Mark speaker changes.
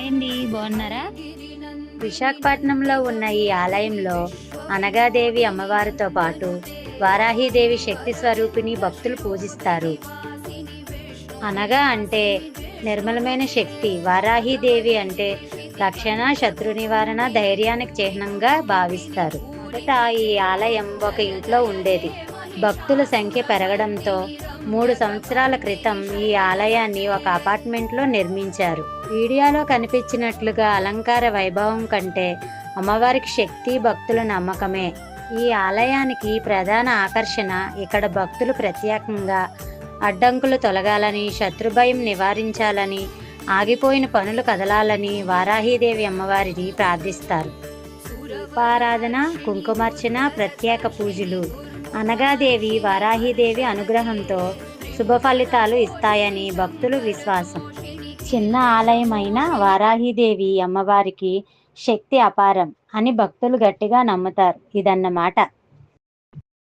Speaker 1: Hi అండి. బాగున్నారా?
Speaker 2: విశాఖపట్నంలో ఉన్న ఈ ఆలయంలో అనగాదేవి అమ్మవారితో పాటు వారాహీదేవి శక్తి స్వరూపిణి భక్తులు పూజిస్తారు. అనగా అంటే నిర్మలమైన శక్తి, వారాహీదేవి అంటే రక్షణ, శత్రు నివారణ, ధైర్యానికి చిహ్నంగా భావిస్తారు. మొదట ఈ ఆలయం ఒక ఇంట్లో ఉండేది. భక్తుల సంఖ్య పెరగడంతో 3 సంవత్సరాల క్రితం ఈ ఆలయాన్ని ఒక అపార్ట్మెంట్లో నిర్మించారు. వీడియోలో కనిపించినట్లుగా అలంకార వైభవం కంటే అమ్మవారికి శక్తి, భక్తుల నమ్మకమే ఈ ఆలయానికి ప్రధాన ఆకర్షణ. ఇక్కడ భక్తులు ప్రత్యేకంగా అడ్డంకులు తొలగాలని, శత్రుభయం నివారించాలని, ఆగిపోయిన పనులు కదలాలని వారాహీదేవి అమ్మవారిని ప్రార్థిస్తారు. దీపారాధన, కుంకుమార్చన, ప్రత్యేక పూజలు అనగాదేవి, వారాహీదేవి అనుగ్రహంతో శుభ ఫలితాలు ఇస్తాయని భక్తుల విశ్వాసం. చిన్న ఆలయమైన వారాహీదేవి అమ్మవారికి శక్తి అపారం అని భక్తులు గట్టిగా నమ్ముతారు. ఇదన్నమాట.